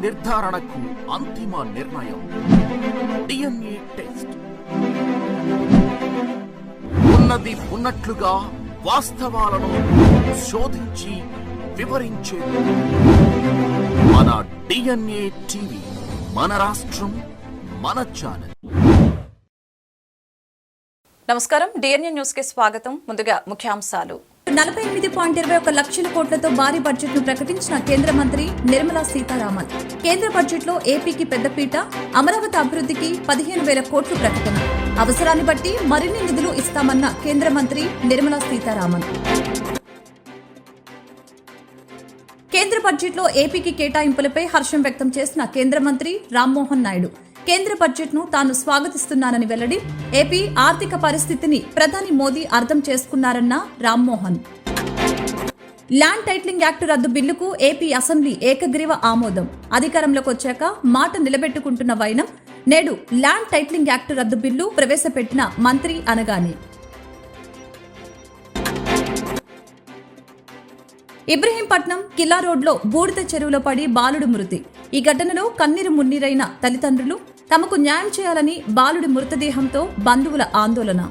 నిర్ధారణకు అంతిమ నిర్ణయం DNA టెస్ట్. ఉన్నది ఉన్నట్లుగా వాస్తవాలను శోధించి వివరించేది మన DNA టీవీ. మన రాష్ట్రం, మన ఛానల్. నమస్కారం, DNA న్యూస్ కి స్వాగతం. ముందుగా ముఖ్యాంశాలు. 48.21 లక్షల కోట్లతో భారీ బడ్జెట్ ను ప్రకటించిన కేంద్ర మంత్రి నిర్మలా సీతారామన్. కేంద్ర బడ్జెట్ లో ఏపీకి పెద్దపీట, అమరావతి అభివృద్ధికి 15,000 కోట్లు ప్రకటన. అవసరాన్ని బట్టి మరిన్ని నిధులు ఇస్తామన్న కేంద్ర మంత్రి నిర్మలా సీతారామన్. కేంద్ర బడ్జెట్ లో ఏపీకి కేటాయింపులపై హర్షం వ్యక్తం చేసిన కేంద్ర మంత్రి రామ్మోహన్ నాయుడు కేంద్ర బడ్జెట్ ను తాను స్వాగతిస్తున్నానని వెల్లడి. ఏపీ ఆర్థిక పరిస్థితిని ప్రధాని మోదీ అర్థం చేసుకున్నారన్న రామ్మోహన్. ల్యాండ్ టైటిలింగ్ యాక్ట్ రద్దు బిల్లుకు ఏపీ అసెంబ్లీ ఏకగ్రీవ ఆమోదం. అధికారంలోకి వచ్చాక మాట నిలబెట్టుకుంటున్న వైనం. నేడు ల్యాండ్ టైటిలింగ్ యాక్ట్ రద్దు బిల్లు ప్రవేశపెట్టిన మంత్రి అనగానే ఇబ్రహీంపట్నం కిల్లా రోడ్లో బూడిద చెరువులో పడి బాలుడు మృతి. ఈ ఘటనలో కన్నీరు మున్నీరైన తల్లిదండ్రులు. తమకు న్యాయం చేయాలని బాలుడి మృతదేహంతో బంధువుల ఆందోళన.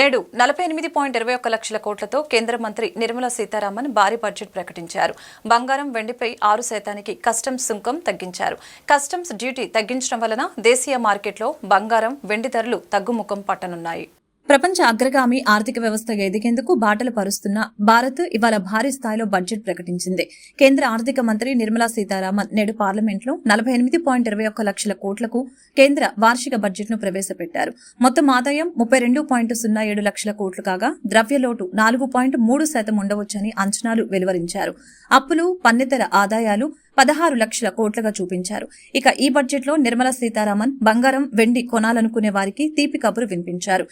నేడు 48.21 లక్షల కోట్లతో కేంద్ర మంత్రి నిర్మలా సీతారామన్ భారీ బడ్జెట్ ప్రకటించారు. బంగారం, వెండిపై 6% కస్టమ్స్ సుంకం తగ్గించారు. కస్టమ్స్ డ్యూటీ తగ్గించడం వలన దేశీయ మార్కెట్లో బంగారం, వెండి ధరలు తగ్గుముఖం పట్టనున్నాయి. ప్రపంచ అగ్రగామి ఆర్థిక వ్యవస్థగా ఎదిగేందుకు బాటలు పరుస్తున్న భారత్ ఇవాళ భారీ స్థాయిలో బడ్జెట్ ప్రకటించింది. కేంద్ర ఆర్థిక మంత్రి నిర్మలా సీతారామన్ నేడు పార్లమెంట్లో 48.21 లక్షల కోట్లకు కేంద్ర వార్షిక బడ్జెట్ ను ప్రవేశపెట్టారు. మొత్తం ఆదాయం 32.07 లక్షల కోట్లు కాగా ద్రవ్యలోటు 4.3% ఉండవచ్చని అంచనాలు వెలువరించారు. అప్పులు, పన్నేతర ఆదాయాలు 16 లక్షల కోట్లుగా చూపించారు. ఇక ఈ బడ్జెట్ లో నిర్మలా సీతారామన్ బంగారం, వెండి కొనాలనుకునే వారికి తీపి కబురు వినిపించారు.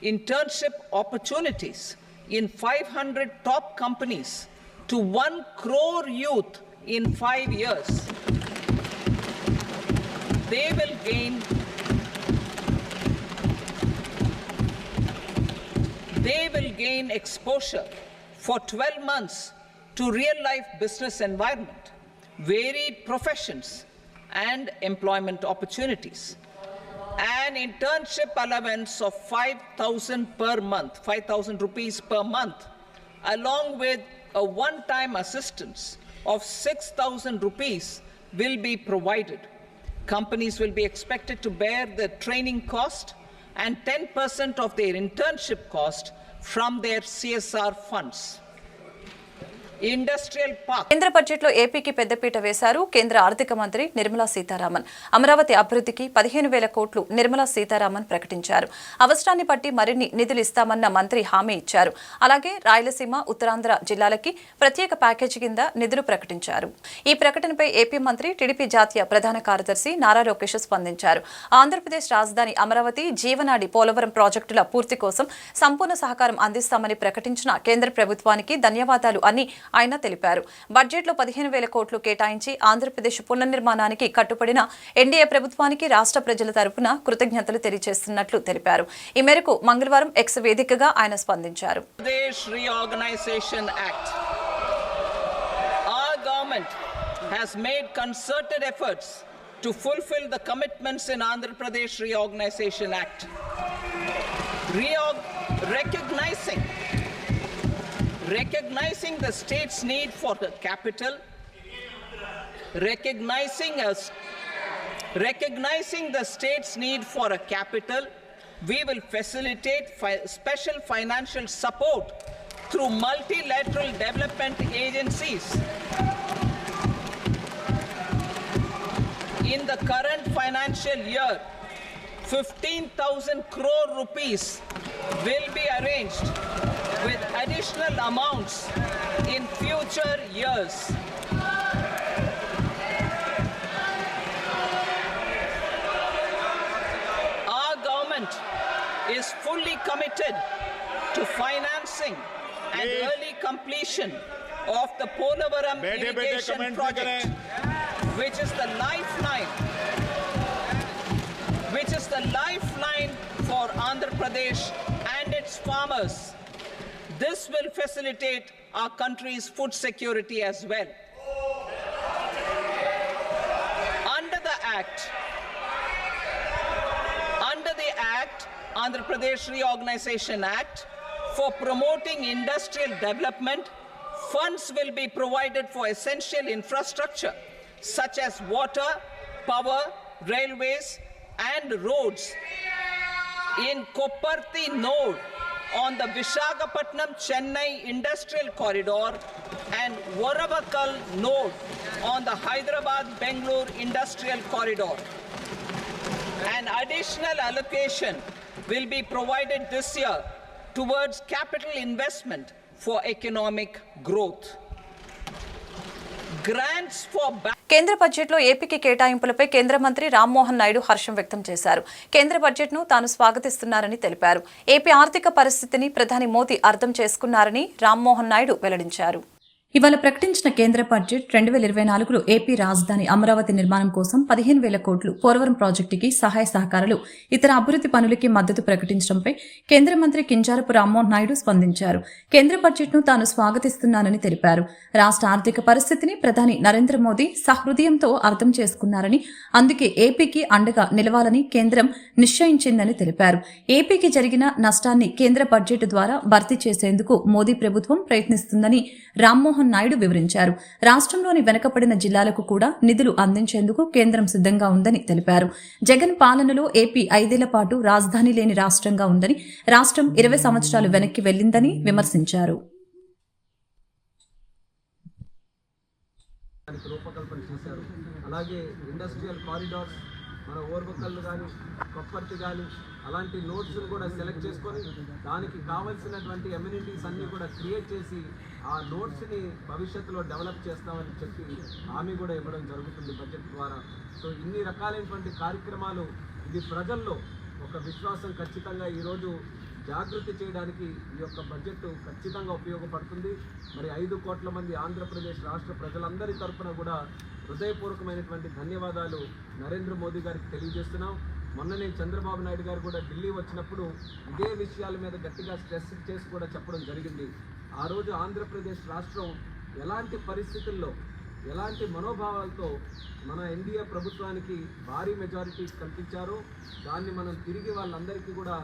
Internship opportunities in 500 top companies to 1 crore youth in 5 years. They will gain exposure for 12 months to real-life business environment, varied professions and employment opportunities. An internship allowance of 5,000 per month, 5,000 rupees per month, along with a one-time assistance of 6,000 rupees will be provided. Companies will be expected to bear the training cost and 10% of their internship cost from their CSR funds. కేంద్ర budget లో ఏపీకి పెద్దపీట వేశారు కేంద్ర ఆర్థిక మంత్రి నిర్మలా సీతారామన్. అమరావతి అభివృద్ధికి 15,000 కోట్లు నిర్మలా సీతారామన్ ప్రకటించారు. అవసరాన్ని బట్టి మరిన్ని నిధులు ఇస్తామన్న మంత్రి హామీ ఇచ్చారు. అలాగే రాయలసీమ, ఉత్తరాంధ్ర జిల్లాలకి ప్రత్యేక ప్యాకేజీ కింద నిధులు ప్రకటించారు. ఈ ప్రకటనపై ఏపీ మంత్రి, టీడీపీ జాతీయ ప్రధాన కార్యదర్శి నారా లోకేష్ స్పందించారు. ఆంధ్రప్రదేశ్ రాజధాని అమరావతి, జీవనాడి, పోలవరం ప్రాజెక్టుల పూర్తి కోసం సంపూర్ణ సహకారం అందిస్తామని ప్రకటించిన కేంద్ర ప్రభుత్వానికి ధన్యవాదాలు అని ఆయన తెలిపారు. బడ్జెట్ లో 15,000 కోట్లు కేటాయించి ఆంధ్రప్రదేశ్ పునర్నిర్మాణానికి కట్టుబడిన ఎన్డీఏ ప్రభుత్వానికి రాష్ట్ర ప్రజల తరపున కృతజ్ఞతలు తెలియజేస్తున్నట్లు తెలిపారు. ఈ మేరకు మంగళవారం ఎక్స్ వేదికగా ఆయన స్పందించారు. to fulfill the commitments in Andhra Pradesh Reorganization Act. Recognizing the state's need for the capital, recognizing the state's need for a capital, we will facilitate special financial support through multilateral development agencies. In the current financial year, 15,000 crore rupees will be arranged with additional amounts in future years. Our government is fully committed to financing and early completion of the Polavaram irrigation project, which is the lifeline for Andhra Pradesh and its farmers. This will facilitate our country's food security as well. Under the Act, Andhra Pradesh Reorganization Act, for promoting industrial development, funds will be provided for essential infrastructure such as water, power, railways and roads in Kopparthi node on the Visakhapatnam-Chennai industrial corridor and Varavakal node on the Hyderabad-Bangalore industrial corridor. An additional allocation will be provided this year towards capital investment for economic growth. Grants for కేంద్ర బడ్జెట్లో ఏపీకి కేటాయింపులపై కేంద్ర మంత్రి రామ్మోహన్ నాయుడు హర్షం వ్యక్తం చేశారు. కేంద్ర బడ్జెట్ను తాను స్వాగతిస్తున్నారని తెలిపారు. ఏపీ ఆర్థిక పరిస్థితిని ప్రధాని మోదీ అర్థం చేసుకున్నారని రామ్మోహన్ నాయుడు వెల్లడించారు. ఇవాళ ప్రకటించిన కేంద్ర బడ్జెట్ 2024లో ఏపీ రాజధాని అమరావతి నిర్మాణం కోసం 15,000 కోట్లు పోలవరం ప్రాజెక్టుకి సహాయ సహకారాలు ఇతర అభివృద్ధి పనులకి మద్దతు ప్రకటించడంపై కేంద్ర మంత్రి కింజారపు రామ్మోహన్ నాయుడు స్పందించారు. కేంద్ర బడ్జెట్ను తాను స్వాగతిస్తున్నానని తెలిపారు. రాష్ట్ర ఆర్థిక పరిస్థితిని ప్రధాని నరేంద్ర మోదీ సహృదయంతో అర్థం చేసుకున్నారని, అందుకే ఏపీకి అండగా నిలవాలని కేంద్రం నిశ్చయించిందని తెలిపారు. ఏపీకి జరిగిన నష్టాన్ని కేంద్ర బడ్జెట్ ద్వారా భర్తీ చేసేందుకు మోదీ ప్రభుత్వం ప్రయత్నిస్తుందని రామ్మోహన్ నాయుడు వివరించారు. రాష్ట్రంలోని వెనుకబడిన జిల్లాలకు కూడా నిధులు అందించేందుకు కేంద్రం సిద్ధంగా ఉందని తెలిపారు. జగన్ పాలనలో ఏపీ 5 ఏళ్ల పాటు రాజధాని లేని రాష్ట్రంగా ఉందని, రాష్ట్రం 20 సంవత్సరాలు వెనక్కి వెళ్లిందని విమర్శించారు. రూపకల్పన చేశారు. అలాగే ఇండస్ట్రియల్ కారిడార్స్, మన ఓర్వకల్లు కానీ కొప్పర్తి కానీ అలాంటి నోట్స్ను కూడా సెలెక్ట్ చేసుకొని దానికి కావాల్సినటువంటి ఎమ్యూనిటీస్ అన్నీ కూడా క్రియేట్ చేసి ఆ నోట్స్ని భవిష్యత్తులో డెవలప్ చేస్తామని చెప్పి హామీ కూడా ఇవ్వడం జరుగుతుంది బడ్జెట్ ద్వారా. సో ఇన్ని రకాలైనటువంటి కార్యక్రమాలు ఇది ప్రజల్లో ఒక విశ్వాసం ఖచ్చితంగా ఈరోజు జాగృతి చేయడానికి ఈ యొక్క బడ్జెట్ ఖచ్చితంగా ఉపయోగపడుతుంది. మరి 5 కోట్ల మంది ఆంధ్రప్రదేశ్ రాష్ట్ర ప్రజలందరి తరఫున కూడా హృదయపూర్వకమైనటువంటి ధన్యవాదాలు నరేంద్ర మోదీ గారికి తెలియజేస్తున్నాం. మొన్ననే చంద్రబాబు నాయుడు గారు కూడా ఢిల్లీ వచ్చినప్పుడు ఇదే విషయాల మీద గట్టిగా స్ట్రెస్ చేసి కూడా చెప్పడం జరిగింది. ఆ రోజు ఆంధ్రప్రదేశ్ రాష్ట్రం ఎలాంటి పరిస్థితుల్లో, ఎలాంటి మనోభావాలతో మన ఎన్డీఏ ప్రభుత్వానికి భారీ మెజారిటీ కల్పించారో దాన్ని మనం తిరిగి వాళ్ళందరికీ కూడా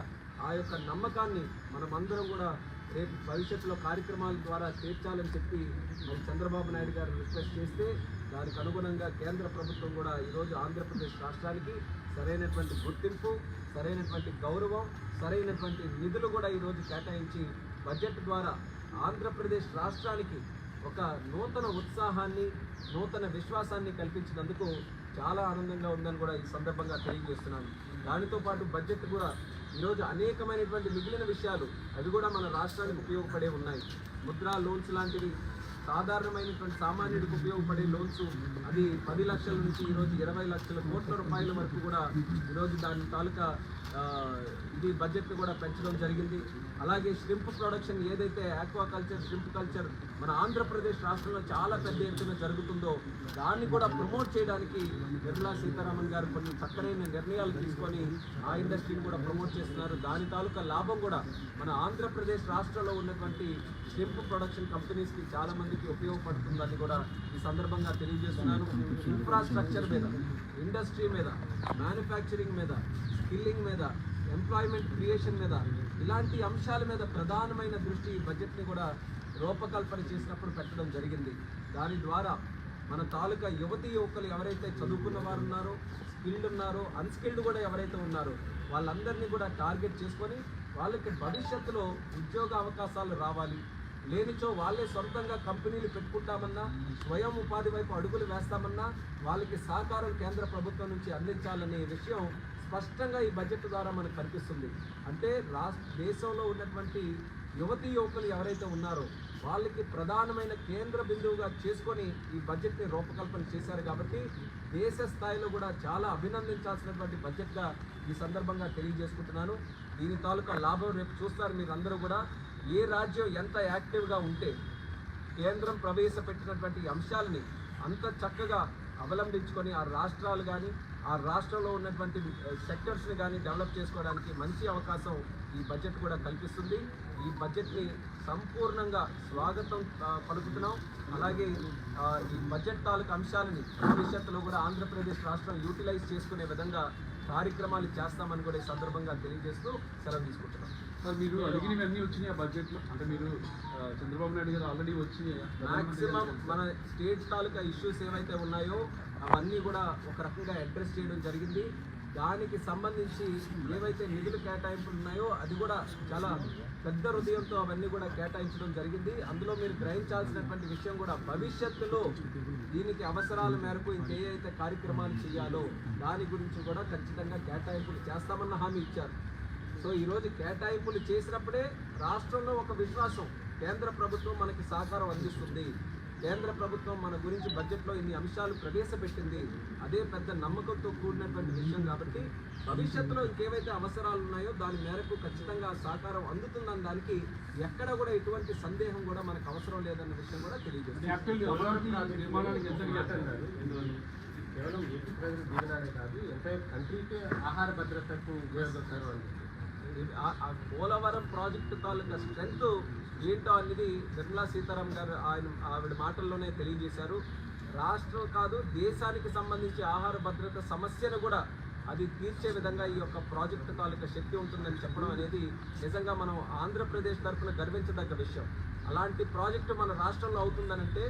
ఆ యొక్క నమ్మకాన్ని మనమందరం కూడా రేపు భవిష్యత్తులో కార్యక్రమాల ద్వారా తీర్చాలని చెప్పి మరి చంద్రబాబు నాయుడు గారు రిక్వెస్ట్ చేస్తే దానికి అనుగుణంగా కేంద్ర ప్రభుత్వం కూడా ఈరోజు ఆంధ్రప్రదేశ్ రాష్ట్రానికి సరైనటువంటి గుర్తింపు, సరైనటువంటి గౌరవం, సరైనటువంటి నిధులు కూడా ఈరోజు కేటాయించి బడ్జెట్ ద్వారా ఆంధ్రప్రదేశ్ రాష్ట్రానికి ఒక నూతన ఉత్సాహాన్ని, నూతన విశ్వాసాన్ని కల్పించినందుకు చాలా ఆనందంగా ఉందని కూడా ఈ సందర్భంగా తెలియజేస్తున్నాను. దానితో పాటు బడ్జెట్ కూడా ఈరోజు అనేకమైనటువంటి మిగిలిన విషయాలు అవి కూడా మన రాష్ట్రానికి ఉపయోగపడే ఉన్నాయి. ముద్రా లోన్స్ లాంటివి, సాధారణమైనటువంటి సామాన్యుడికి ఉపయోగపడే లోన్స్ అది 10 లక్షల నుంచి ఈరోజు 20 లక్షల కోట్ల రూపాయల వరకు కూడా ఈరోజు దాని తాలూకా ఇది బడ్జెట్ కూడా పెంచడం జరిగింది. అలాగే ష్రింప్ ప్రొడక్షన్ ఏదైతే ఆక్వాకల్చర్, ష్రింప్ కల్చర్ మన ఆంధ్రప్రదేశ్ రాష్ట్రంలో చాలా పెద్ద ఎత్తున జరుగుతుందో దాన్ని కూడా ప్రమోట్ చేయడానికి నిర్మలా సీతారామన్ గారు కొన్ని చక్కనైన నిర్ణయాలు తీసుకొని ఆ ఇండస్ట్రీని కూడా ప్రమోట్ చేస్తున్నారు. దాని తాలూకా లాభం కూడా మన ఆంధ్రప్రదేశ్ రాష్ట్రంలో ఉన్నటువంటి ష్రింప్ ప్రొడక్షన్ కంపెనీస్కి చాలా మందికి ఉపయోగపడుతుందని కూడా ఈ సందర్భంగా తెలియజేస్తున్నాను. ఇన్ఫ్రాస్ట్రక్చర్ మీద, ఇండస్ట్రీ మీద, మ్యానుఫ్యాక్చరింగ్ మీద, స్కిల్లింగ్ మీద, ఎంప్లాయ్మెంట్ క్రియేషన్ మీద ఇలాంటి అంశాల మీద ప్రధానమైన దృష్టి ఈ బడ్జెట్ని కూడా రూపకల్పన చేసినప్పుడు పెట్టడం జరిగింది. దాని ద్వారా మన తాలూకా యువతీ యువకులు ఎవరైతే చదువుకున్న వారు ఉన్నారో, స్కిల్డ్ ఉన్నారో, అన్స్కిల్డ్ కూడా ఎవరైతే ఉన్నారో వాళ్ళందరినీ కూడా టార్గెట్ చేసుకొని వాళ్ళకి భవిష్యత్తులో ఉద్యోగ అవకాశాలు రావాలి, లేనిచో వాళ్ళే సొంతంగా కంపెనీలు పెట్టుకుంటామన్నా, స్వయం ఉపాధి వైపు అడుగులు వేస్తామన్నా వాళ్ళకి సహకారం కేంద్ర ప్రభుత్వం నుంచి అందించాలనే విషయం స్పష్టంగా ఈ బడ్జెట్ ద్వారా మనకు కనిపిస్తుంది. అంటే దేశంలో ఉన్నటువంటి యువతీ యువకులు ఎవరైతే ఉన్నారో వాళ్ళకి ప్రధానమైన కేంద్ర బిందువుగా చేసుకొని ఈ బడ్జెట్ని రూపకల్పన చేశారు. కాబట్టి దేశ స్థాయిలో కూడా చాలా అభినందించాల్సినటువంటి బడ్జెట్గా ఈ సందర్భంగా తెలియజేసుకుంటున్నాను. దీని తాలూకా లాభం రేపు చూస్తారు మీరు అందరూ కూడా. ఏ రాజ్యం ఎంత యాక్టివ్గా ఉంటే కేంద్రం ప్రవేశపెట్టినటువంటి అంశాలని అంత చక్కగా అవలంబించుకొని ఆ రాష్ట్రాలు కానీ ఆ రాష్ట్రంలో ఉన్నటువంటి సెక్టర్స్ని కానీ డెవలప్ చేసుకోవడానికి మంచి అవకాశం ఈ బడ్జెట్ కూడా కల్పిస్తుంది. ఈ బడ్జెట్ని సంపూర్ణంగా స్వాగతం పలుకుతున్నాం. అలాగే ఈ బడ్జెట్ తాలూకు అంశాలని భవిష్యత్తులో కూడా ఆంధ్రప్రదేశ్ రాష్ట్రం యూటిలైజ్ చేసుకునే విధంగా కార్యక్రమాలు చేస్తామని కూడా ఈ సందర్భంగా తెలియజేస్తూ సెలవు తీసుకుంటున్నాం. సార్, మీరు అడిగినవన్నీ వచ్చినాయి బడ్జెట్లో? అంటే మీరు చంద్రబాబు నాయుడు గారు ఆల్రెడీ వచ్చినాయి. మ్యాక్సిమం మన స్టేట్ తాలూకా ఇష్యూస్ ఏవైతే ఉన్నాయో అవన్నీ కూడా ఒక రకంగా అడ్రస్ చేయడం జరిగింది. దానికి సంబంధించి ఏవైతే నిధులు కేటాయింపులు ఉన్నాయో అది కూడా చాలా పెద్ద హృదయంతో అవన్నీ కూడా కేటాయించడం జరిగింది. అందులో మీరు గ్రహించాల్సినటువంటి విషయం కూడా భవిష్యత్తులో దీనికి అవసరాల మేరకు ఇంకేదైతే కార్యక్రమాలు చేయాలో దాని గురించి కూడా ఖచ్చితంగా కేటాయింపులు చేస్తామన్న హామీ ఇచ్చారు. సో ఈరోజు కేటాయింపులు చేసినప్పుడే రాష్ట్రంలో ఒక విశ్వాసం, కేంద్ర ప్రభుత్వం మనకి సహకారం అందిస్తుంది, కేంద్ర ప్రభుత్వం మన గురించి బడ్జెట్లో ఇన్ని అంశాలు ప్రవేశపెట్టింది, అదే పెద్ద నమ్మకంతో కూడినటువంటి విషయం. కాబట్టి భవిష్యత్తులో ఇంకేవైతే అవసరాలు ఉన్నాయో దాని మేరకు ఖచ్చితంగా సహకారం అందుతుందన్న దానికి ఎక్కడ కూడా ఎటువంటి సందేహం కూడా మనకు అవసరం లేదన్న విషయం కూడా తెలియజేస్తుంది. కేవలం ఏపీ ప్రజలు దీవెనానే కాదు, ఎంటైర్ కంట్రీకి ఆహార భద్రతకు ఉపయోగకరం. పోలవరం ప్రాజెక్టు తాలూకా స్ట్రెంత్ ఏంటో అనేది నిర్మలా సీతారామన్ గారు ఆవిడ మాటల్లోనే తెలియజేశారు. రాష్ట్రం కాదు, దేశానికి సంబంధించి ఆహార భద్రత సమస్యను కూడా అది తీర్చే విధంగా ఈ యొక్క ప్రాజెక్టు తాలూకా శక్తి ఉంటుందని చెప్పడం అనేది నిజంగా మనం ఆంధ్రప్రదేశ్ తరఫున గర్వించదగ్గ విషయం. అలాంటి ప్రాజెక్టు మన రాష్ట్రంలో అవుతుందనంటే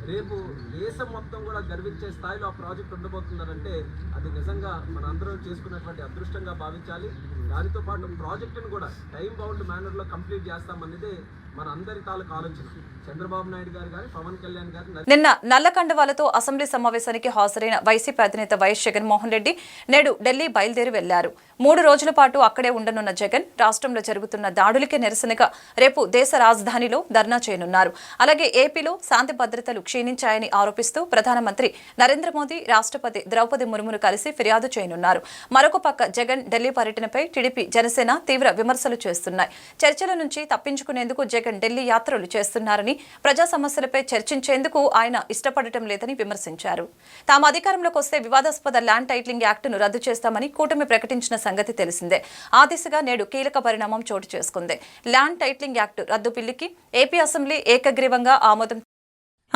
రేపు దేశం మొత్తం కూడా గర్వించే స్థాయిలో ఆ ప్రాజెక్ట్ ఉండబోతుందనంటే అది నిజంగా మన అందరం చేసుకున్నటువంటి అదృష్టంగా భావించాలి. దానితో పాటు ప్రాజెక్టును కూడా టైం బౌండ్ మేనర్లో కంప్లీట్ చేస్తామనేదే మన అందరి తాలూకు ఆలోచన. చంద్రబాబు నాయుడు గారు కానీ పవన్ కళ్యాణ్ గారు నిన్న నల్లకండువాలతో అసెంబ్లీ సమావేశానికి హాజరైన వైసీపీ అధినేత వైఎస్ జగన్మోహన్ రెడ్డి నేడు ఢిల్లీ బయలుదేరి వెళ్లారు. 3 రోజుల పాటు అక్కడే ఉండనున్న జగన్ రాష్ట్రంలో జరుగుతున్న దాడులకి నిరసనగా రేపు దేశ రాజధానిలో ధర్నా చేయనున్నారు. అలాగే ఏపీలో శాంతి భద్రతలు క్షీణించాయని ఆరోపిస్తూ ప్రధానమంత్రి నరేంద్ర మోదీ రాష్ట్రపతి ద్రౌపది ముర్మును కలిసి ఫిర్యాదు చేయనున్నారు. మరొక పక్క జగన్ ఢిల్లీ పర్యటనపై టీడీపీ జనసేన తీవ్ర విమర్శలు చేస్తున్నాయి. చర్చల నుంచి తప్పించుకునేందుకు జగన్ ఢిల్లీ యాత్రలు చేస్తున్నారని, ప్రజా సమస్యలపై చర్చించేందుకు ఆయన ఇష్టపడటం లేదని విమర్శించారు. తాము అధికారంలోకి వస్తే వివాదాస్పద ల్యాండ్ టైటిలింగ్ యాక్టును రద్దు చేస్తామని కూటమి ప్రకటించిన సంగతి తెలిసిందే. ఆ దిశగా నేడు కీలక పరిణామం చోటు చేసుకుంది. ల్యాండ్ టైటిలింగ్ యాక్టు రద్దు బిల్లుకి ఏపీ అసెంబ్లీ ఏకగ్రీవంగా ఆమోదం.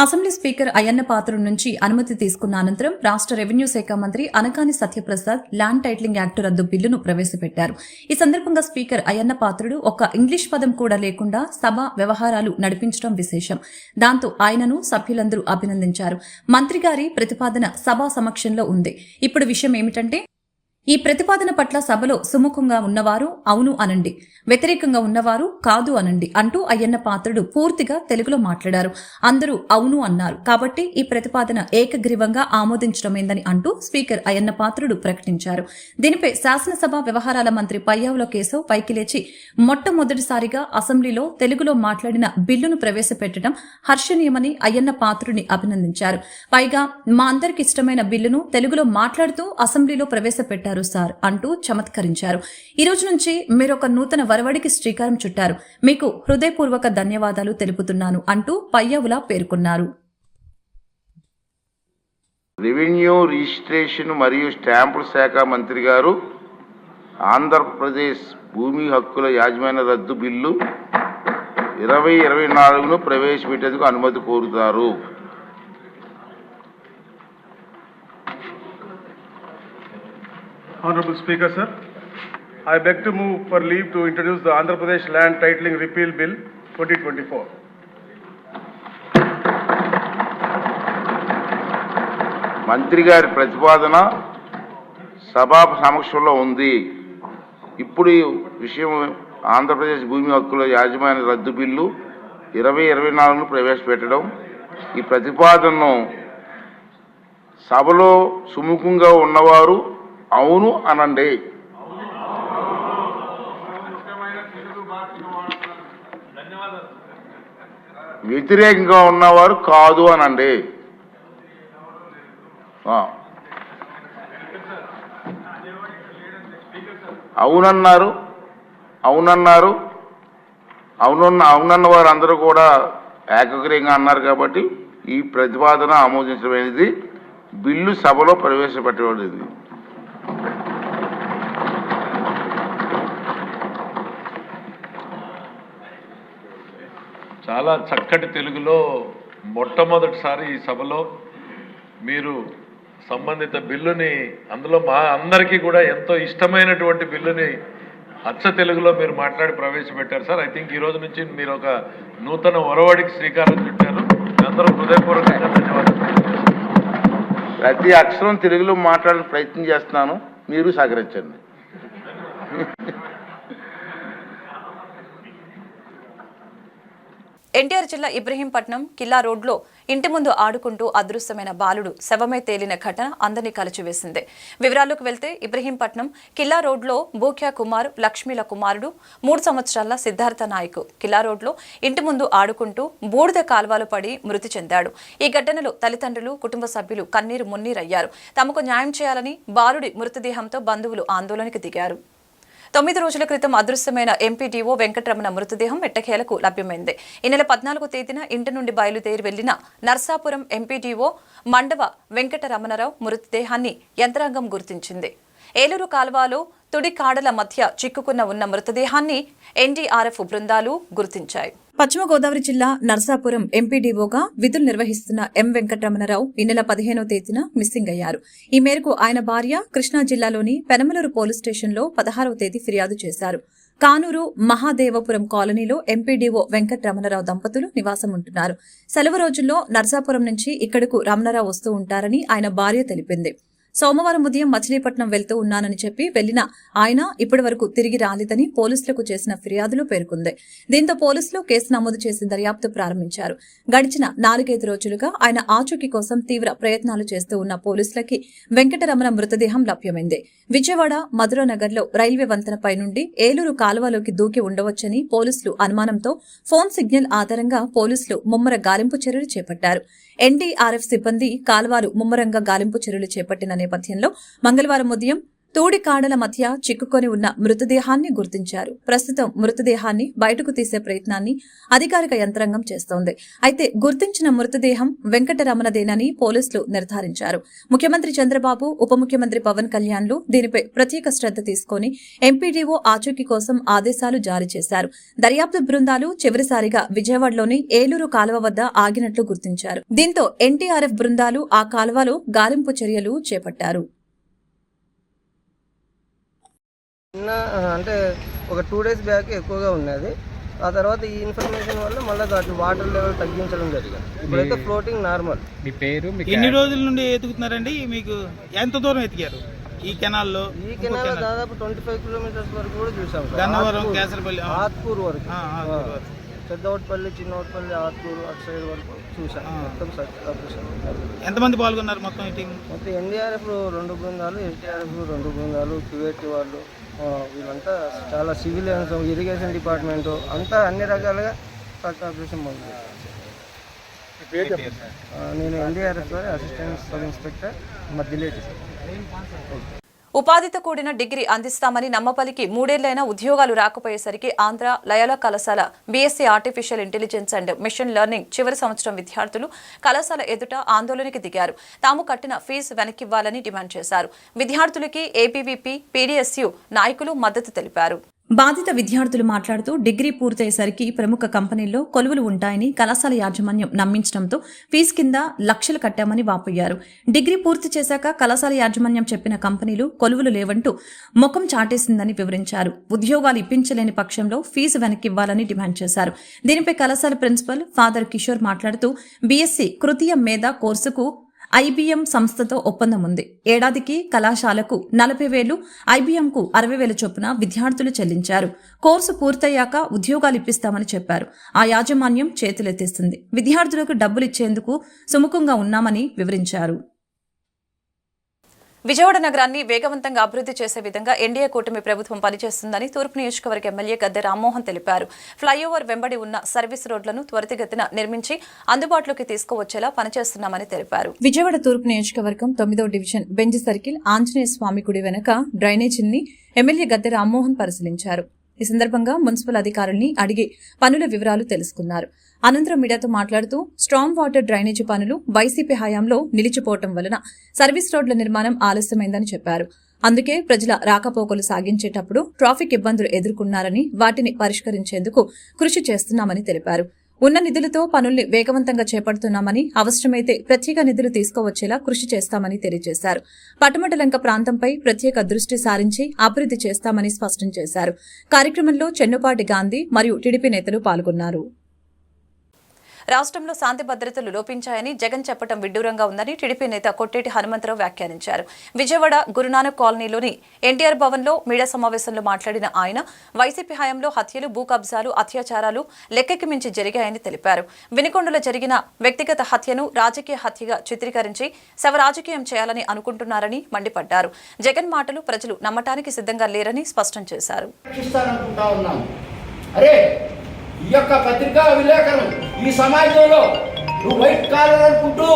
అసెంబ్లీ స్పీకర్ అయ్యన్న పాత్రుడు నుంచి అనుమతి తీసుకున్న అనంతరం రాష్ట్ర రెవెన్యూ శాఖ మంత్రి అనకాని సత్యప్రసాద్ ల్యాండ్ టైటిలింగ్ యాక్టు రద్దు బిల్లును ప్రవేశపెట్టారు. ఈ సందర్భంగా స్పీకర్ అయ్యన్న పాత్రుడు ఒక్క ఇంగ్లీష్ పదం కూడా లేకుండా సభ వ్యవహారాలు నడిపించడం విశేషం. దాంతో ఆయనను సభ్యులందరూ అభినందించారు. మంత్రి గారి ప్రతిపాదన సభా సమక్షంలో ఉంది. ఇప్పుడు విషయం ఏమిటంటే, ఈ ప్రతిపాదన పట్ల సభలో సుముఖంగా ఉన్నవారు అవును అనండి, వ్యతిరేకంగా ఉన్నవారు కాదు అనండి అంటూ అయ్యన్న పాత్రుడు పూర్తిగా తెలుగులో మాట్లాడారు. అందరూ అవును అన్నారు. కాబట్టి ఈ ప్రతిపాదన ఏకగ్రీవంగా ఆమోదించడమేందని అంటూ స్పీకర్ అయ్యన్న పాత్రుడు ప్రకటించారు. దీనిపై శాసనసభ వ్యవహారాల మంత్రి పయ్యావుల కేశవ్ పైకి లేచి మొట్టమొదటిసారిగా అసెంబ్లీలో తెలుగులో మాట్లాడిన బిల్లును ప్రవేశపెట్టడం హర్షణీయమని అయ్యన్న పాత్రుడిని అభినందించారు. పైగా మా అందరికి ఇష్టమైన బిల్లును తెలుగులో మాట్లాడుతూ అసెంబ్లీలో ప్రవేశపెట్టారు సార్ అంటూ చమత్కరించారు. ఈ రోజు నుంచి మీరొక నూతన వరవడికి శ్రీకారం చుట్టారు. మీకు హృదయపూర్వక ధన్యవాదాలు తెలుపుతున్నాను అంటూ పయ్యావుల పేర్కొన్నారు. రెవెన్యూ రిజిస్ట్రేషన్ మరియు స్టాంపుల శాఖ మంత్రి గారు ఆంధ్రప్రదేశ్ భూమి హక్కుల యాజమాన్య రద్దు బిల్లు 2024ను ప్రవేశపెట్టేందుకు అనుమతి కోరుతారు. Honorable Speaker, sir, I beg to move for leave to introduce the Andhra Pradesh Land Titling Repeal Bill 2024. మంత్రి గారి ప్రతిపాదన సభా సమక్షంలో ఉంది. ఇప్పుడు ఈ విషయం ఆంధ్రప్రదేశ్ భూమి హక్కుల యాజమాన్య రద్దు బిల్లు 2024ను ప్రవేశపెట్టడం. ఈ ప్రతిపాదనను సభలో సుముఖంగా ఉన్నవారు అవును అనండి, వ్యతిరేకంగా ఉన్నవారు కాదు అనండి. అవునన్నారు అవునన్నారు అవునన్న వారు అందరూ కూడా ఏకగ్రీయంగా అన్నారు. కాబట్టి ఈ ప్రతిపాదన ఆమోదించడమైనది, బిల్లు సభలో ప్రవేశపెట్టబడింది. చాలా చక్కటి తెలుగులో మొట్టమొదటిసారి ఈ సభలో మీరు సంబంధిత బిల్లుని, అందులో మా అందరికీ కూడా ఎంతో ఇష్టమైనటువంటి బిల్లుని అచ్చ తెలుగులో మీరు మాట్లాడి ప్రవేశపెట్టారు సార్. ఐ థింక్ ఈ రోజు నుంచి మీరు ఒక నూతన ఒరవడికి శ్రీకారం చుట్టారు. అందరూ హృదయపూర్వకంగా ధన్యవాదాలు. ప్రతి అక్షరం తెలుగులో మాట్లాడే ప్రయత్నం చేస్తున్నాను, మీరు సహకరించండి. ఎన్టీఆర్ జిల్లా ఇబ్రహీంపట్నం కిల్లా రోడ్లో ఇంటి ముందు ఆడుకుంటూ అదృశ్యమైన బాలుడు శవమై తేలిన ఘటన అందరినీ కలిచివేసింది. వివరాల్లోకి వెళ్తే ఇబ్రహీంపట్నం కిల్లా రోడ్లో బూఖ్యా కుమార్ లక్ష్మీల కుమారుడు 3 సంవత్సరాల సిద్ధార్థ నాయక్ కిల్లా రోడ్లో ఇంటి ముందు ఆడుకుంటూ బూడిద కాల్వలో పడి మృతి చెందాడు. ఈ ఘటనలో తల్లిదండ్రులు, కుటుంబ సభ్యులు కన్నీరు మున్నీరయ్యారు. తమకు న్యాయం చేయాలని బాలుడి మృతదేహంతో బంధువులు ఆందోళనకు దిగారు. 9 రోజుల క్రితం అదృశ్యమైన ఎంపీడీఓ వెంకటరమణ మృతదేహం ఎట్టకేలకు లభ్యమైంది. ఈ నెల 14వ తేదీన ఇంటి నుండి బయలుదేరి వెళ్లిన నర్సాపురం ఎంపీడీఓ మండవ వెంకటరమణరావు మృతదేహాన్ని యంత్రాంగం గుర్తించింది. ఏలూరు కాల్వలో తుడి కాడల మధ్య చిక్కుకున్న ఉన్న మృతదేహాన్ని ఎన్డీఆర్ఎఫ్ బృందాలు గుర్తించాయి. పశ్చిమ గోదావరి జిల్లా నర్సాపురం ఎంపీడీఓగా విధులు నిర్వహిస్తున్న ఎం వెంకటరమణరావు ఈ నెల 15వ తేదీన మిస్సింగ్ అయ్యారు. ఈ మేరకు ఆయన భార్య కృష్ణా జిల్లాలోని పెనమలూరు పోలీస్ స్టేషన్లో 16వ తేదీ ఫిర్యాదు చేశారు. కానూరు మహాదేవపురం కాలనీలో ఎంపీడీఓ వెంకటరమణరావు దంపతులు నివాసం ఉంటున్నారు. సెలవు రోజుల్లో నర్సాపురం నుంచి ఇక్కడకు రమణరావు వస్తూ ఉంటారని ఆయన భార్య తెలిపింది. సోమవారం ఉదయం మచిలీపట్నం వెళ్తూ ఉన్నానని చెప్పి వెళ్లిన ఆయన ఇప్పటి వరకు తిరిగి రాలేదని పోలీసులకు చేసిన ఫిర్యాదులో పేర్కొంది. దీంతో పోలీసులు కేసు నమోదు చేసి దర్యాప్తు ప్రారంభించారు. గడిచిన 4-5 రోజులుగా ఆయన ఆచూకీ కోసం తీవ్ర ప్రయత్నాలు చేస్తూ ఉన్న పోలీసులకి వెంకటరమణ మృతదేహం లభ్యమైంది. విజయవాడ మధురానగర్లో రైల్వే వంతెనపై నుండి ఏలూరు కాలువలోకి దూకి ఉండవచ్చని పోలీసులు అనుమానంతో ఫోన్ సిగ్నల్ ఆధారంగా పోలీసులు ముమ్మర గాలింపు చర్యలు చేపట్టారు. ఎన్డీఆర్ఎఫ్ సిబ్బంది కాల్వలు ముమ్మరంగా గాలింపు చర్యలు చేపట్టిన నేపథ్యంలో మంగళవారం ఉదయం తూడి కాడల మధ్య చిక్కుకొని ఉన్న మృతదేహాన్ని గుర్తించారు. ప్రస్తుతం మృతదేహాన్ని బయటకు తీసే ప్రయత్నాన్ని అధికారిక యంత్రాంగం చేస్తోంది. అయితే గుర్తించిన మృతదేహం వెంకటరమణదేనని పోలీసులు నిర్ధారించారు. ముఖ్యమంత్రి చంద్రబాబు, ఉప ముఖ్యమంత్రి పవన్ కళ్యాణ్లు దీనిపై ప్రత్యేక శ్రద్ధ తీసుకుని ఎంపీడీఓ ఆచూకీ కోసం ఆదేశాలు జారీ చేశారు. దర్యాప్తు బృందాలు చివరిసారిగా విజయవాడలోని ఏలూరు కాలువ వద్ద ఆగినట్లు గుర్తించారు. దీంతో ఎన్టీఆర్ఎఫ్ బృందాలు ఆ కాలువలో గాలింపు చర్యలు చేపట్టారు. అంటే ఒక 2 days బ్యాక్ ఎక్కువగా ఉన్నది. ఆ తర్వాత ఈ ఇన్ఫర్మేషన్ వల్ల మళ్ళీ వాటర్ లెవెల్ తగ్గించడం జరిగింది. ఇప్పుడైతే ఫ్లోటింగ్ నార్మల్. మీ పేరు? ఎన్ని రోజుల నుండి ఎతుకుతున్నారండి? మీకు ఎంత దూరం ఎతికారు ఈ కెనాల్లో? ఈ కెనాల్ దాదాపు 25 kilometers వరకు కూడా చూసాం. గన్నవరం, కేసరపల్లి, ఆత్కూరు వరకు, పెద్దవట్పల్లి, చిన్నవట్పల్లి, ఆత్కూరు అటు సైడ్ వరకు చూసాం. మొత్తం ఎంతమంది పాల్గొన్నారు మొత్తం? మొత్తం ఎన్డీఆర్ఎఫ్ 2 బృందాలు, ఎన్టీఆర్ఎఫ్ 2 బృందాలు, క్యూఏటీ వాళ్ళు, వీళ్ళంతా చాలా సివిలియన్స్, ఇరిగేషన్ డిపార్ట్మెంట్ అంతా అన్ని రకాలుగా ఆపరేషన్ మొదలు. నేను ఎన్డీఆర్ఎఫ్ గారి అసిస్టెంట్ సబ్ ఇన్స్పెక్టర్ మధ్యలేటి. ఉపాధితో కూడిన డిగ్రీ అందిస్తామని నమ్మపలికి 3 ఏళ్లైనా ఉద్యోగాలు రాకపోయేసరికి ఆంధ్ర లయోలా కళాశాల BSc artificial intelligence and machine learning చివరి సంవత్సరం విద్యార్థులు కళాశాల ఎదుట ఆందోళనకి దిగారు. తాము కట్టిన ఫీజు వెనక్కివ్వాలని డిమాండ్ చేశారు. విద్యార్థులకి ఏబీవీపీ, పీడీఎస్యూ నాయకులు మద్దతు తెలిపారు. బాధిత విద్యార్థులు మాట్లాడుతూ డిగ్రీ పూర్తయ్యేసరికి ప్రముఖ కంపెనీల్లో కొలువులు ఉంటాయని కళాశాల యాజమాన్యం నమ్మించడంతో ఫీజు కింద లక్షలు కట్టామని వాపోయారు. డిగ్రీ పూర్తి చేశాక కళాశాల యాజమాన్యం చెప్పిన కంపెనీలు కొలువులు లేవంటూ ముఖం చాటేసిందని వివరించారు. ఉద్యోగాలు ఇప్పించలేని పక్షంలో ఫీజు వెనక్కివ్వాలని డిమాండ్ చేశారు. దీనిపై కళాశాల ప్రిన్సిపల్ ఫాదర్ కిషోర్ మాట్లాడుతూ బీఎస్సీ తృతీయ మేధా కోర్సుకు ఐబీఎం సంస్థతో ఒప్పందం ఉంది. ఏడాదికి కళాశాలకు 40,000, ఐబీఎంకు 60,000 చొప్పున విద్యార్థులు చెల్లించారు. కోర్సు పూర్తయ్యాక ఉద్యోగాలు ఇప్పిస్తామని చెప్పారు. ఆ యాజమాన్యం చేతులెత్తేస్తుంది. విద్యార్థులకు డబ్బులు ఇచ్చేందుకు సుముఖంగా ఉన్నామని వివరించారు. విజయవాడ నగరాన్ని వేగవంతంగా అభివృద్ధి చేసే విధంగా ఎన్డీఏ కూటమి ప్రభుత్వం పనిచేస్తుందని తూర్పు నియోజకవర్గ ఎమ్మెల్యే గద్దె రామ్మోహన్ తెలిపారు. ఫ్లైఓవర్ వెంబడి ఉన్న సర్వీస్ రోడ్లను త్వరితగతిన నిర్మించి అందుబాటులోకి తీసుకువచ్చేలా పనిచేస్తున్నామని తెలిపారు. విజయవాడ తూర్పు నియోజకవర్గం 9వ డివిజన్ బెంజ్ సర్కిల్ ఆంజనేయ స్వామి గుడి వెనుక డ్రైనేజీని ఎమ్మెల్యే గద్దె రామ్మోహన్ పరిశీలించారు. ఈ సందర్భంగా మున్సిపల్ అధికారుల్ని అడిగి పనుల వివరాలు తెలుసుకున్నారు. అనంతరం మీడియాతో మాట్లాడుతూ స్ట్రాంగ్ వాటర్ డ్రైనేజీ పనులు వైసీపీ హయాంలో నిలిచిపోవటం వలన సర్వీస్ రోడ్ల నిర్మాణం ఆలస్యమైందని చెప్పారు. అందుకే ప్రజల రాకపోకలు సాగించేటప్పుడు ట్రాఫిక్ ఇబ్బందులు ఎదుర్కొన్నారని వాటిని పరిష్కరించేందుకు కృషి చేస్తున్నామని తెలిపారు. ఉన్న నిధులతో పనుల్ని వేగవంతంగా చేపడుతున్నామని, అవసరమైతే ప్రత్యేక నిధులు తీసుకువచ్చేలా కృషి చేస్తామని తెలియజేశారు. పటమటలంక ప్రాంతంపై ప్రత్యేక దృష్టి సారించి అభివృద్ది చేస్తామని స్పష్టం చేశారు. కార్యక్రమంలో చెన్నుపాటి గాంధీ మరియు టీడీపీ నేతలు పాల్గొన్నారు. రాష్ట్రంలో శాంతి భద్రతలు లోపించాయని జగన్ చెప్పడం విడ్డూరంగా ఉందని టీడీపీ నేత కొట్టేటి హనుమంతరావు వ్యాఖ్యానించారు. విజయవాడ గురునానక్ కాలనీలోని ఎన్టీఆర్ భవన్లో మీడియా సమావేశంలో మాట్లాడిన ఆయన వైసీపీ హయాంలో హత్యలు, భూ కబ్జాలు, అత్యాచారాలు లెక్కకి మించి జరిగాయని తెలిపారు. వినుకొండలో జరిగిన వ్యక్తిగత హత్యను రాజకీయ హత్యగా చిత్రీకరించి శవరాజకీయం చేయాలని అనుకుంటున్నారని మండిపడ్డారు. జగన్ మాటలు ప్రజలు నమ్మటానికి సిద్ధంగా లేరని స్పష్టం చేశారు. ఈ యొక్క పత్రికా విలేకరులు ఈ సమాజంలో నువ్వు వైట్ కాలర్ అనుకుంటూ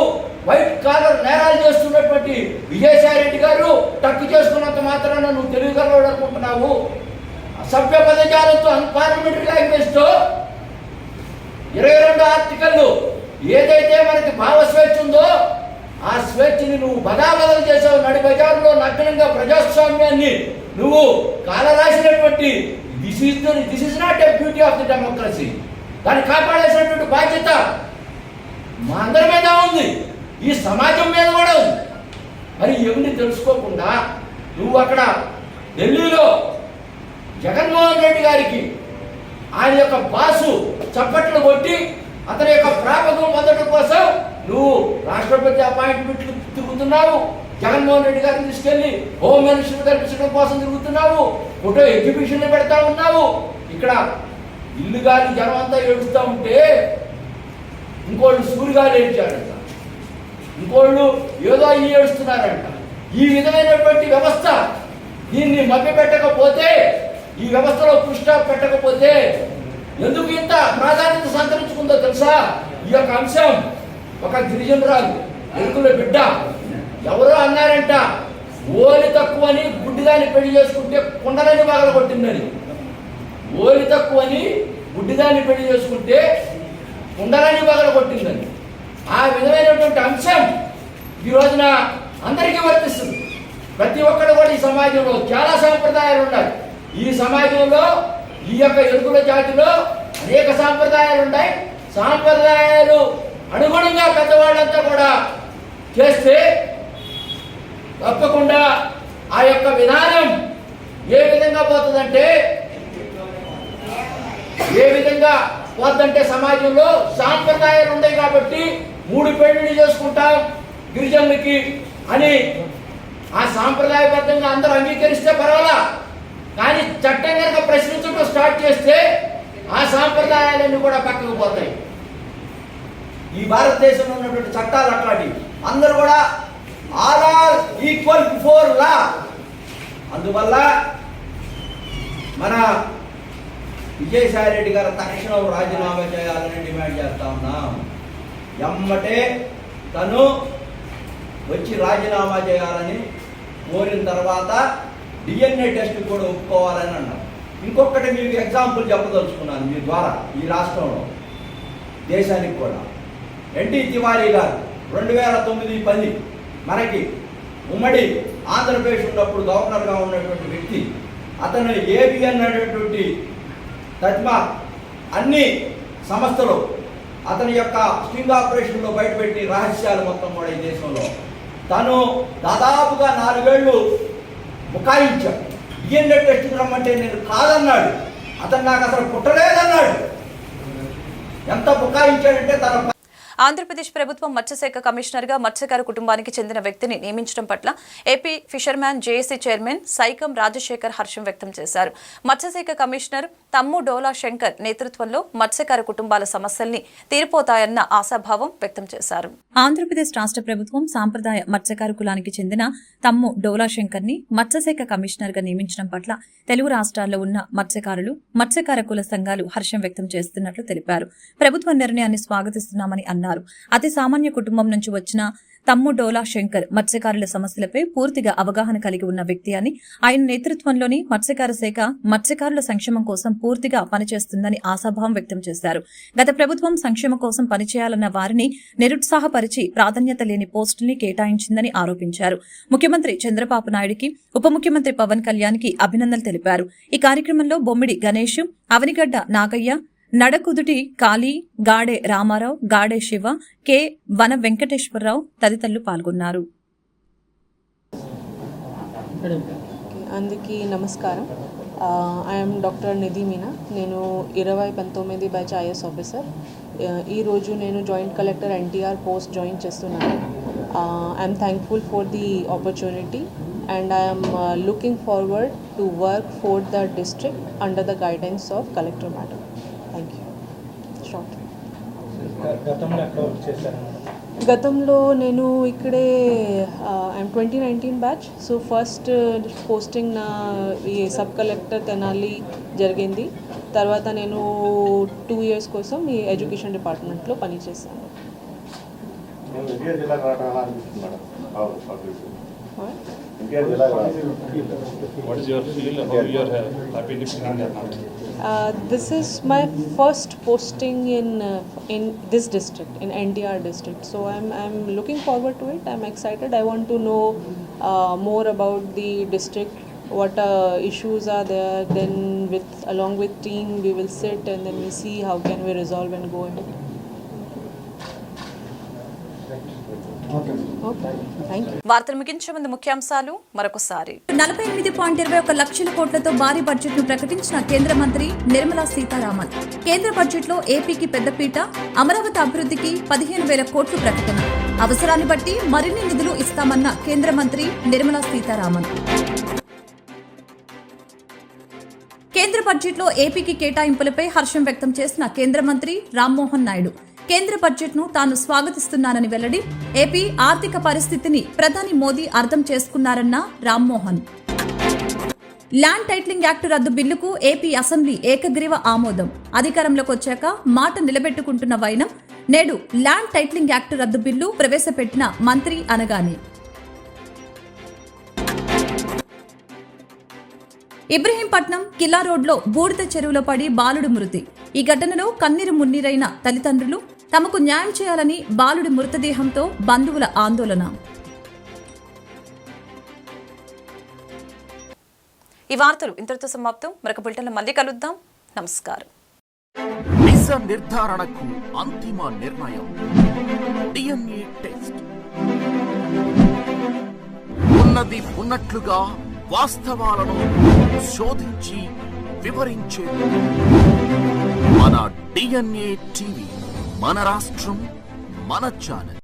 వైట్ కాలర్ నేరాలు చేస్తున్నటువంటి విజయసాయి రెడ్డి గారు టక్కు చేసుకున్నంత మాత్రాన నువ్వు తెలుగుగలవాడు అనుకుంటున్నావు. సభ్య పదజాలంతో అన్పార్లమెంటరీ లాంగ్వేజ్తో 22 ఆర్టికల్ ఏదైతే మనకి భావ స్వేచ్ఛ ఉందో ఆ స్వేచ్ఛని నువ్వు బదాబదలు చేసావు. నడి బజారులో నగ్నంగా ప్రజాస్వామ్యాన్ని నువ్వు కాలరాసినటువంటి this is not a beauty of the democracy. దాన్ని కాపాడాల్సినటువంటి బాధ్యత మా అందరి మీద ఉంది, ఈ సమాజం మీద కూడా ఉంది. మరి ఎవరిని తెలుసుకోకుండా నువ్వు అక్కడ ఢిల్లీలో జగన్మోహన్ రెడ్డి గారికి ఆయన యొక్క బాసు చప్పట్లు కొట్టి అతని యొక్క ప్రాపకం పొందడం కోసం నువ్వు రాష్ట్రపతి అపాయింట్మెంట్లు తిరుగుతున్నావు. జగన్మోహన్ రెడ్డి గారిని తీసుకెళ్లి హోమ్ మినిస్టర్ కల్పించడం కోసం తిరుగుతున్నావు. ఫోటో ఎగ్జిబిషన్లు పెడతా ఉన్నావు. ఇక్కడ ఇల్లు గాలి జనం అంతా ఏడుస్తూ ఉంటే ఇంకోళ్ళు సూరిగాలు ఏడ్చాడంట, ఇంకోళ్ళు ఏదో అయ్యి ఏడుస్తున్నారంట. ఈ విధమైనటువంటి వ్యవస్థ దీన్ని మభ్యపెట్టకపోతే, ఈ వ్యవస్థలో పుష్ట పెట్టకపోతే ఎందుకు ఇంత ప్రాధాన్యత సంతరించుకుందో తెలుసా? ఈ యొక్క అంశం ఒక గిరిజనురాలు ఎరుకుల బిడ్డ ఎవరో అన్నారంట, ఓలి తక్కువని గుడ్డిదాన్ని పెళ్లి చేసుకుంటే కుండలని పగల కొట్టిందని. ఓలి తక్కువని గుడ్డిదాన్ని పెళ్లి చేసుకుంటే కుండలని పగల కొట్టిందని. ఆ విధమైనటువంటి అంశం ఈ రోజున అందరికీ వర్తిస్తుంది. ప్రతి ఒక్కరు కూడా ఈ సమాజంలో చాలా సాంప్రదాయాలు ఉన్నాయి. ఈ సమాజంలో ఈ యొక్క ఎరుకుల జాతిలో అనేక సాంప్రదాయాలు ఉన్నాయి. సాంప్రదాయాలు అనుగుణంగా పెద్దవాళ్ళంతా కూడా చేస్తే తప్పకుండా ఆ యొక్క విధానం ఏ విధంగా పోతుందంటే సమాజంలో సాంప్రదాయాలు ఉన్నాయి కాబట్టి 3 పెళ్లిళ్ళు చేసుకుంటాం గిరిజనులకి అని ఆ సాంప్రదాయబద్ధంగా అందరూ అంగీకరిస్తే పర్వాలా. కానీ చట్టం కనుక ప్రశ్నించడం స్టార్ట్ చేస్తే ఆ సాంప్రదాయాలన్నీ కూడా పక్కకు పోతాయి. ఈ భారతదేశంలో ఉన్నటువంటి చట్టాలు అట్లాంటివి. అందరూ కూడా all are equal before law. అందువల్ల మన విజయసాయి రెడ్డి గారు తక్షణం రాజీనామా చేయాలని డిమాండ్ చేస్తా ఉన్నాం. ఎమ్మటే తను వచ్చి రాజీనామా చేయాలని కోరిన తర్వాత DNA టెస్ట్ కూడా ఒప్పుకోవాలని అన్నారు. ఇంకొకటి మీకు ఎగ్జాంపుల్ చెప్పదలుచుకున్నాను మీ ద్వారా ఈ రాష్ట్రంలో దేశానికి కూడా. NT తివారీ గారు 2009-10 మనకి ఉమ్మడి ఆంధ్రప్రదేశ్ ఉన్నప్పుడు గవర్నర్గా ఉన్నటువంటి వ్యక్తి. అతను ABN అనేటువంటి తజ్మా అన్ని సంస్థలు అతని యొక్క స్టింగ్ ఆపరేషన్లో బయటపెట్టి రహస్యాలు మొత్తం కూడా ఈ దేశంలో తను దాదాపుగా 4 ఏళ్ళు బుకాయించాడు. DNA టెస్ట్ రమ్మంటే నేను కాదన్నాడు. అతను నాకు అసలు పుట్టలేదన్నాడు. ఎంత బుకాయించాడంటే తన ఆంధ్రప్రదేశ్ ప్రభుత్వం మత్స్యశాఖ కమిషనర్గా మత్స్యకార కుటుంబానికి చెందిన వ్యక్తిని నియమించడం పట్ల AP fisherman JAC chairman Saikam Rajasekhar హర్షం వ్యక్తం చేశారు. మత్స్యశాఖ కమిషనర్ తమ్ము డోలా శంకర్ నేతృత్వంలో మత్స్యకార కుటుంబాల సమస్యల్ని తీరిపోతాయన్న ఆశాభావం వ్యక్తం చేశారు. ఆంధ్రప్రదేశ్ రాష్ట్ర ప్రభుత్వం సాంప్రదాయ మత్స్యకార కులానికి చెందిన తమ్ము డోలా శంకర్ ని మత్స్యశాఖ కమిషనర్ గా నియమించడం పట్ల తెలుగు రాష్ట్రాల్లో ఉన్న మత్స్యకారులు, మత్స్యకార కుల సంఘాలు హర్షం వ్యక్తం చేస్తున్నట్లు తెలిపారు. ప్రభుత్వ నిర్ణయాన్ని స్వాగతిస్తున్నామని అన్నారు. అతి సామాన్య కుటుంబం నుంచి వచ్చిన తమ్ము డోలా శంకర్ మత్స్యకారుల సమస్యలపై పూర్తిగా అవగాహన కలిగి ఉన్న వ్యక్తి అని, ఆయన నేతృత్వంలోని మత్స్యకార శాఖ మత్స్యకారుల సంక్షేమం కోసం పూర్తిగా పనిచేస్తుందని ఆశాభావం వ్యక్తం చేశారు. గత ప్రభుత్వం సంక్షేమం కోసం పనిచేయాలన్న వారిని నిరుత్సాహపరిచి ప్రాధాన్యత లేని పోస్టుల్ని కేటాయించిందని ఆరోపించారు. ముఖ్యమంత్రి చంద్రబాబు నాయుడికి, ఉప ముఖ్యమంత్రి పవన్ కళ్యాణ్కి అభినందనలు తెలిపారు. ఈ కార్యక్రమంలో బొమ్మిడి గణేష్, అవనిగడ్డ నాగయ్య, నడకుదుటి కాళీ, గాడే రామారావు, గాడే శివ, కె వన వెంకటేశ్వరరావు తదితరులు పాల్గొన్నారు. అందరికీ నమస్కారం. I'm doctor Nidhi Meena. నేను 2019 బ్యాచ్ ఐఎస్ ఆఫీసర్. ఈరోజు నేను joint collector NTR post join చేస్తున్నాను. I'm thankful for the opportunity and I am looking forward to work for the district under the guidance of Collector Madam. Thank you. Short. గతంలో నేను ఇక్కడే I'm 2019 batch. So first posting నా ఈ sub collector Tenali జరిగింది. తర్వాత నేను 2 years కోసం ఈ ఎడ్యుకేషన్ డిపార్ట్మెంట్లో పనిచేశాను. This is my first posting in this district, in NTR district. So I'm looking forward to it. I'm excited. I want to know more about the district, what issues are there. Then along with team we will sit and then we see how can we resolve and go ahead. వార్తలు ముగించే ముందు ముఖ్యాంశాలు మరొకసారి. 48.21 లక్షల కోట్లతో భారీ budget ను ప్రకటించిన కేంద్ర మంత్రి నిర్మలా సీతారామన్. కేంద్ర బడ్జెట్ లో ఏపీకి పెద్దపీట, అమరావతి అభివృద్ధికి 15,000 కోట్లు ప్రకటన. అవసరాన్ని బట్టి మరిన్ని నిధులు ఇస్తామన్న కేంద్ర మంత్రి నిర్మలా సీతారామన్. కేంద్ర బడ్జెట్ లో ఏపీకి కేటాయింపులపై హర్షం వ్యక్తం చేసిన కేంద్ర మంత్రి రామ్మోహన్ నాయుడు. కేంద్ర బడ్జెట్ ను తాను స్వాగతిస్తున్నానని వెల్లడి. ఏపీ ఆర్థిక పరిస్థితిని ప్రధాని మోదీ అర్థం చేసుకున్నారన్న రామ్మోహన్. ల్యాండ్ టైటిలింగ్ యాక్ట్ రద్దు బిల్లుకు ఏపీ అసెంబ్లీ ఏకగ్రీవ ఆమోదం. అధికారంలోకి వచ్చాక మాట నిలబెట్టుకుంటున్న వైనం. నేడు ల్యాండ్ టైటిలింగ్ యాక్ట్ రద్దు బిల్లు ప్రవేశపెట్టిన మంత్రి అనగానే. ఇబ్రహీంపట్నం కిల్లా రోడ్లో బూడిద చెరువులో పడి బాలుడు మృతి. ఈ ఘటనలో కన్నీరు మున్నీరైన తల్లిదండ్రులు. తమకు న్యాయం చేయాలని బాలుడి మృతదేహంతో బంధువుల ఆందోళన. ఈ వార్తలు ఇంతటితో సమాప్తం. మరొక బులెటిన్లో మళ్ళీ కలుద్దాం. నమస్కారం. నిజ నిర్ధారణకు అంతిమ నిర్ణయం DNA టెస్ట్. ఉన్నది ఉన్నట్లుగా వాస్తవాలను శోధించి వివరించేది మన DNA టీవీ. మన రాష్ట్రం, మన ఛానల్.